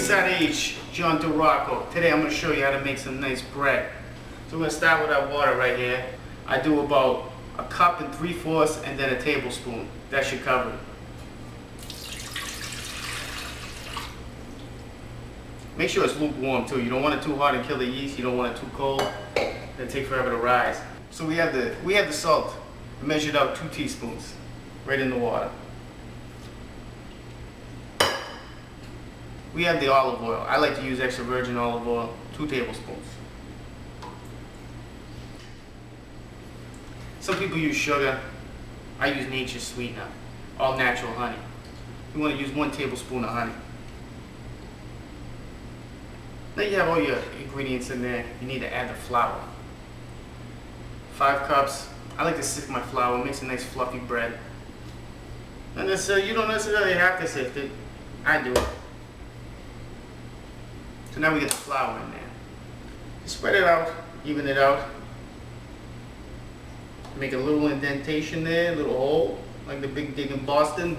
inside age, John DiRocco. Today I'm going to show you how to make some nice bread. So we're going to start with our water right here. I do about a cup and 3/4 and then a tablespoon. That should cover it. Make sure it's lukewarm too. You don't want it too hot and kill the yeast. You don't want it too cold. It'll take forever to rise. So we have the salt measured out 2 teaspoons right in the water. We have the olive oil. I like to use extra virgin olive oil, 2 tablespoons. Some people use sugar. I use nature's sweetener, all natural honey. You want to use 1 tablespoon of honey. Now you have all your ingredients in there. You need to add the flour. 5 cups. I like to sift my flour. It makes a nice fluffy bread. And you don't necessarily have to sift it. I do it. So now we get the flour in there. Spread it out, even it out. Make a little indentation there, a little hole, like the big dig in Boston.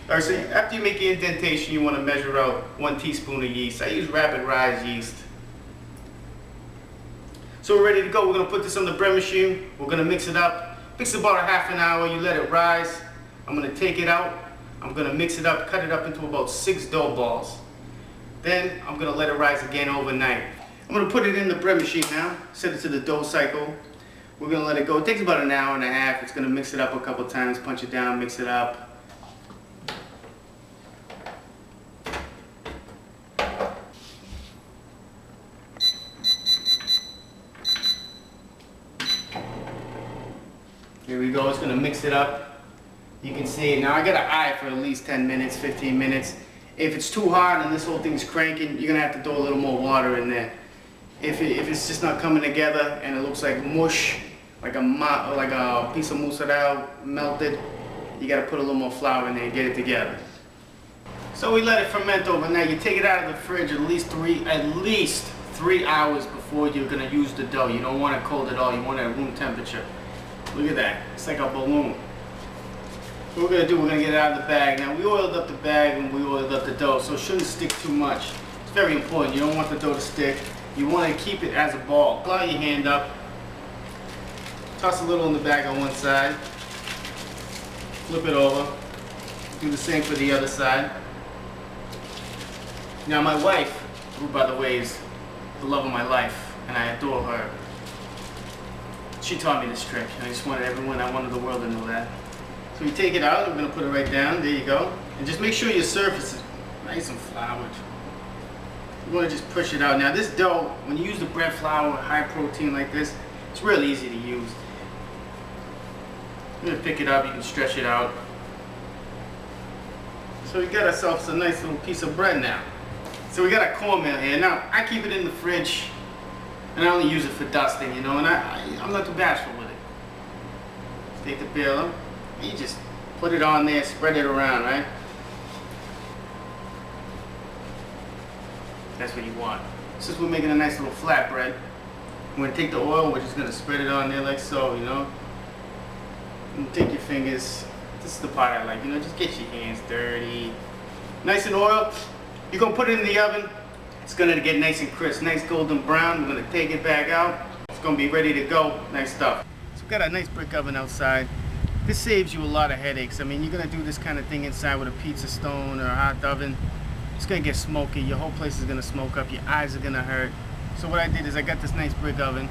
Alright, so after you make your indentation, you want to measure out 1 teaspoon of yeast. I use rapid rise yeast. So we're ready to go. We're going to put this on the bread machine. We're going to mix it up. Mix it about a half an hour. You let it rise. I'm going to take it out. I'm going to mix it up, cut it up into about 6 dough balls. Then I'm going to let it rise again overnight. I'm going to put it in the bread machine now. Set it to the dough cycle. We're going to let it go. It takes about an hour and a half. It's going to mix it up a couple times, punch it down, mix it up. Here we go. It's going to mix it up. You can see it. Now I got to eye it for at least 10 minutes, 15 minutes. If it's too hot and this whole thing's cranking, you're going to have to throw a little more water in there. If it's just not coming together and it looks like mush, like a piece of mozzarella melted, you got to put a little more flour in there and get it together. So we let it ferment overnight. You take it out of the fridge at least 3 hours before you're going to use the dough. You don't want it cold at all. You want it at room temperature. Look at that. It's like a balloon. What we're going to do, we're going to get it out of the bag. Now we oiled up the bag and we oiled up the dough, so it shouldn't stick too much. It's very important. You don't want the dough to stick. You want to keep it as a ball. Plow your hand up. Toss a little in the bag on one side. Flip it over. Do the same for the other side. Now my wife, who by the way is the love of my life, and I adore her, she taught me this trick. And I just wanted the world to know that. So we take it out, we're going to put it right down, there you go. And just make sure your surface is nice and floured. You want to just push it out. Now this dough, when you use the bread flour, high protein like this, it's real easy to use. You're going to pick it up, you can stretch it out. So we got ourselves a nice little piece of bread now. So we got a cornmeal here. Now I keep it in the fridge and I only use it for dusting, you know, and I'm not too bashful with it. Just take the peeler. You just put it on there, spread it around, right? That's what you want. Since we're making a nice little flatbread, we're going to take the oil, we're just going to spread it on there like so, you know? And take your fingers. This is the part I like, you know, just get your hands dirty. Nice and oiled. You're going to put it in the oven. It's going to get nice and crisp, nice golden brown. We're going to take it back out. It's going to be ready to go. Nice stuff. So we've got a nice brick oven outside. This saves you a lot of headaches. I mean, you're going to do this kind of thing inside with a pizza stone or a hot oven. It's going to get smoky. Your whole place is going to smoke up. Your eyes are going to hurt. So what I did is I got this nice brick oven.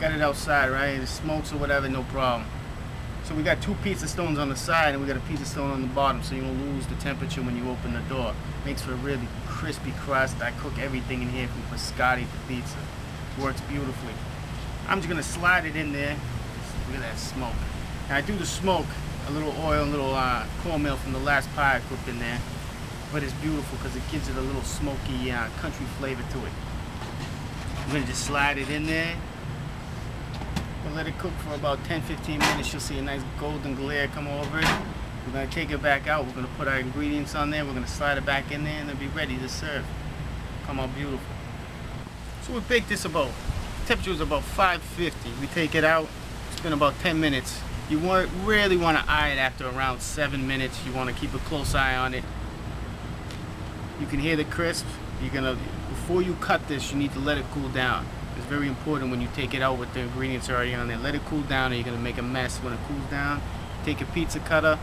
Got it outside, right? It smokes or whatever, no problem. So we got 2 pizza stones on the side and we got a pizza stone on the bottom, so you won't lose the temperature when you open the door. Makes for a really crispy crust. I cook everything in here from biscotti to pizza. Works beautifully. I'm just going to slide it in there. Look at that smoke. Now I do the smoke, a little oil, a little cornmeal from the last pie I cooked in there. But it's beautiful because it gives it a little smoky country flavor to it. I'm going to just slide it in there. We'll let it cook for about 10-15 minutes. You'll see a nice golden glare come over it. We're going to take it back out. We're going to put our ingredients on there. We're going to slide it back in there and it'll be ready to serve. Come out beautiful. So we bake this about, temperature is about 550. We take it out. It's been about 10 minutes. You really want to eye it after around 7 minutes. You want to keep a close eye on it. You can hear the crisp. Before you cut this, you need to let it cool down. It's very important when you take it out with the ingredients already on there. Let it cool down, or you're gonna make a mess. When it cools down, take a pizza cutter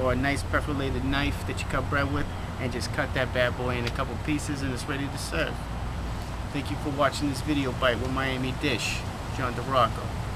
or a nice perforated knife that you cut bread with, and just cut that bad boy in a couple pieces, and it's ready to serve. Thank you for watching this video bite with Miami Dish. John DiRocco.